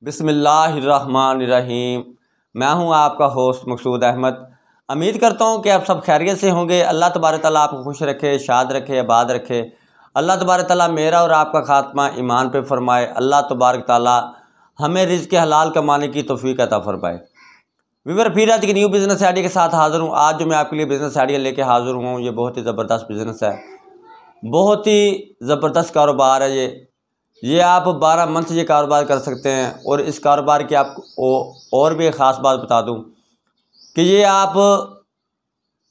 बिस्मिल्लाहिर्रहमानिर्रहीम। मैं हूं आपका होस्ट मकसूद अहमद। उम्मीद करता हूं कि आप सब खैरियत से होंगे। अल्लाह तबारक तआला आपको खुश रखे, शाद रखे, आबाद रखे। अल्लाह तबारक तआला मेरा और आपका खात्मा ईमान पे फरमाए। अल्लाह तबारक तआला हमें रिज़्क़ के हलाल कमाने की तौफीक अता फरमाए। व्यूअर फिर आज की न्यू बिज़नेस आइडिया के साथ हाज़िर हूँ। आज जो मैं आपके लिए बिज़नेस आइडिया लेके हाज़िर हूँ, ये बहुत ही ज़बरदस्त बिज़नेस है, बहुत ही ज़बरदस्त कारोबार है। ये आप 12 मंथ ये कारोबार कर सकते हैं। और इस कारोबार की आपको और भी एक ख़ास बात बता दूं कि ये आप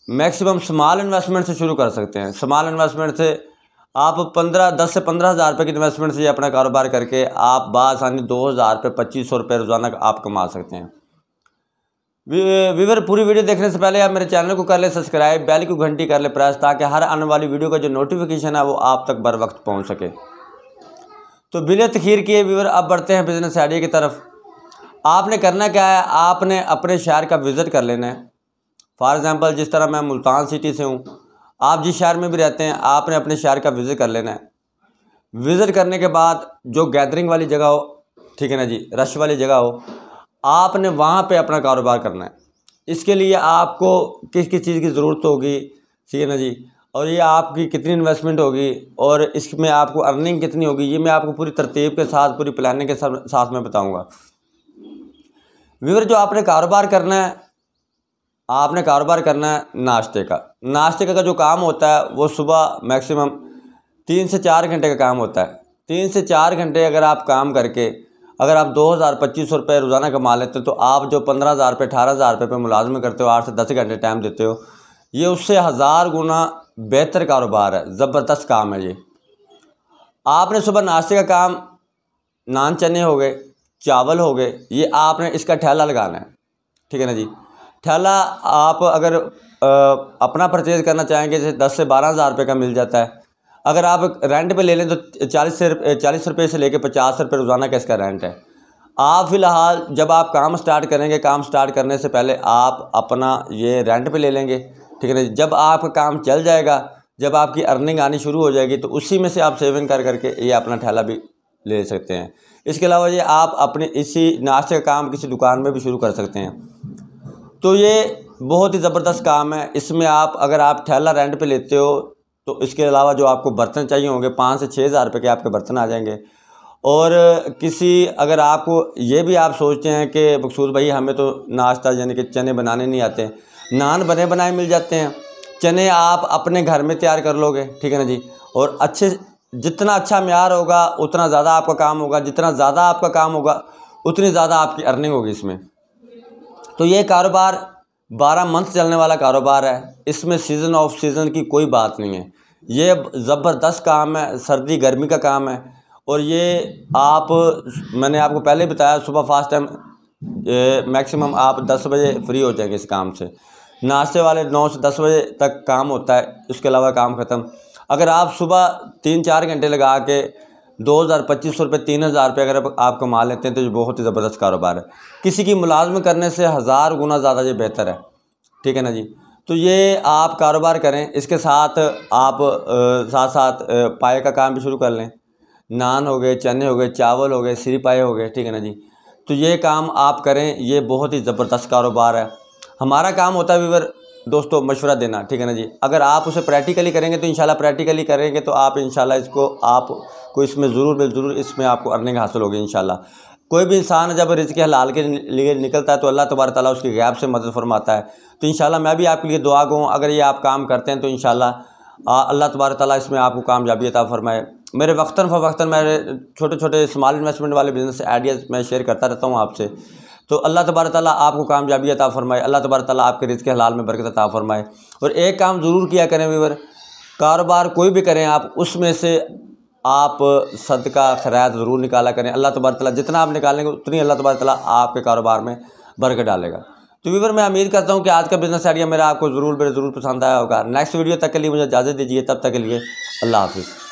मैक्सिमम स्मॉल इन्वेस्टमेंट से शुरू कर सकते हैं। स्मॉल इन्वेस्टमेंट से आप 10 से 15 हज़ार रुपये की इन्वेस्टमेंट से ये अपना कारोबार करके आप बासानी 2,000 रुपये 2,500 रुपये रोज़ाना आप कमा सकते हैं। व्यूअर पूरी वीडियो देखने से पहले आप मेरे चैनल को कर ले सब्सक्राइब, बेल की घंटी कर ले प्रेस, ताकि हर आने वाली वीडियो का जो नोटिफिकेशन है वो आप तक बर वक्त पहुँच सके। तो बिला तखीर किए व्यूअर अब बढ़ते हैं बिज़नेस आइडिया की तरफ। आपने करना क्या है, आपने अपने शहर का विज़िट कर लेना है। फॉर एग्ज़ाम्पल जिस तरह मैं मुल्तान सिटी से हूँ, आप जिस शहर में भी रहते हैं आपने अपने शहर का विज़िट कर लेना है। विज़िट करने के बाद जो गैदरिंग वाली जगह हो, ठीक है ना जी, रश वाली जगह हो, आपने वहाँ पे अपना कारोबार करना है। इसके लिए आपको किस किस चीज़ की ज़रूरत होगी, ठीक है ना जी, और ये आपकी कितनी इन्वेस्टमेंट होगी और इसमें आपको अर्निंग कितनी होगी, ये मैं आपको पूरी तरतीब के साथ, पूरी प्लानिंग के साथ में बताऊंगा। व्यूअर जो आपने कारोबार करना है, आपने कारोबार करना है नाश्ते का। नाश्ते का जो काम होता है वो सुबह मैक्सिमम 3 से 4 घंटे का काम होता है। 3 से 4 घंटे अगर आप काम करके अगर आप 2,000-2,500 रुपये रोज़ाना कमा लेते हो, तो आप जो 15,000 रुपये 18,000 रुपये पे मुलाजमे करते हो, 8 से 10 घंटे टाइम देते हो, ये उससे 1000 गुना बेहतर कारोबार है, ज़बरदस्त काम है ये। आपने सुबह नाश्ते का काम, नान चने हो गए, चावल हो गए, ये आपने इसका ठेला लगाना है, ठीक है ना जी। ठेला आप अगर अपना परचेज़ करना चाहेंगे जैसे 10 से 12,000 रुपये का मिल जाता है। अगर आप रेंट पे ले लें तो 40 रुपये से लेकर 50 रुपये रोज़ाना का इसका रेंट है। आप फ़िलहाल जब आप काम स्टार्ट करेंगे, काम स्टार्ट करने से पहले आप अपना ये रेंट पे ले लेंगे, ठीक है ना। जब आपका काम चल जाएगा, जब आपकी अर्निंग आनी शुरू हो जाएगी, तो उसी में से आप सेविंग कर करके ये अपना ठेला भी ले सकते हैं। इसके अलावा ये आप अपने इसी नाश्ते का काम किसी दुकान में भी शुरू कर सकते हैं। तो ये बहुत ही ज़बरदस्त काम है। इसमें आप अगर आप ठेला रेंट पे लेते हो तो इसके अलावा जो आपको बर्तन चाहिए होंगे 5 से 6 हज़ार रुपये के आपके बर्तन आ जाएंगे। और किसी अगर आपको ये भी आप सोचते हैं कि मकसूद भाई हमें तो नाश्ता यानी कि चने बनाने नहीं आते, नान बने बनाए मिल जाते हैं। चने आप अपने घर में तैयार कर लोगे, ठीक है ना जी। और अच्छे, जितना अच्छा म्यार होगा उतना ज़्यादा आपका काम होगा, जितना ज़्यादा आपका काम होगा उतनी ज़्यादा आपकी अर्निंग होगी इसमें। तो ये कारोबार 12 मंथ चलने वाला कारोबार है। इसमें सीज़न ऑफ सीज़न की कोई बात नहीं है। ये ज़बरदस्त काम है, सर्दी गर्मी का काम है। और ये मैंने आपको पहले ही बताया, सुबह फास्ट टाइम मैक्सिमम आप 10 बजे फ्री हो जाएंगे इस काम से। नाश्ते वाले 9 से 10 बजे तक काम होता है, उसके अलावा काम ख़त्म। अगर आप सुबह 3-4 घंटे लगा के 2,000-2,500 रुपये 3,000 रुपये अगर आप कमा लेते हैं तो ये बहुत ही ज़बरदस्त कारोबार है। किसी की मुलाजमत करने से 1000 गुना ज़्यादा ये बेहतर है, ठीक है ना जी। तो ये आप कारोबार करें, इसके साथ आप साथ साथ पाए का काम भी शुरू कर लें। नान हो गए, चने हो गए, चावल हो गए, सिरी पाए हो गए, ठीक है ना जी। तो ये काम आप करें, ये बहुत ही ज़बरदस्त कारोबार है। हमारा काम होता है व्यूअर दोस्तों मशवरा देना, ठीक है ना जी। अगर आप उसे प्रैक्टिकली करेंगे तो इंशाल्लाह प्रैक्टिकली करेंगे तो आप इंशाल्लाह इसको आपको इसमें ज़रूर इसमें आपको अर्निंग हासिल होगी इंशाल्लाह। कोई भी इंसान जब रिज़्क़ हलाल के लिए निकलता है तो अल्लाह तबारक तआला उसकी गैब से मदद फरमाता है। तो इंशाल्लाह मैं भी आपके लिए दुआ गो, अगर ये आप काम करते हैं तो इंशाल्लाह अल्लाह तबारक तआला इसमें आपको कामयाबी अता फरमाए। मेरे वक्तन मेरे छोटे छोटे स्मॉल इन्वेस्टमेंट वाले बिज़नेस आइडियाज़ मैं शेयर करता रहता हूँ आपसे। तो अल्लाह तबारक तआला आपको कामयाबी अता फरमाए, अल्लाह तबारक तआला आपके रिज़्क़ हलाल में बरकत अता फरमाए। और एक काम ज़रूर किया करें व्यूअर, कारोबार कोई भी करें आप, उसमें से आप सदका खैरात ज़रूर निकाला करें। अल्लाह तबारक तआला जितना आप निकालेंगे उतनी अल्लाह तबारक तआला आपके कारोबार में बरकत डालेगा। तो व्यूअर मैं उम्मीद करता हूँ कि आज का बिज़नेस आइडिया मेरा आपको ज़रूर पसंद आया होगा। नेक्स्ट वीडियो तक के लिए मुझे इजाज़त दीजिए, तब तक के लिए अल्लाह हाफ़िज़।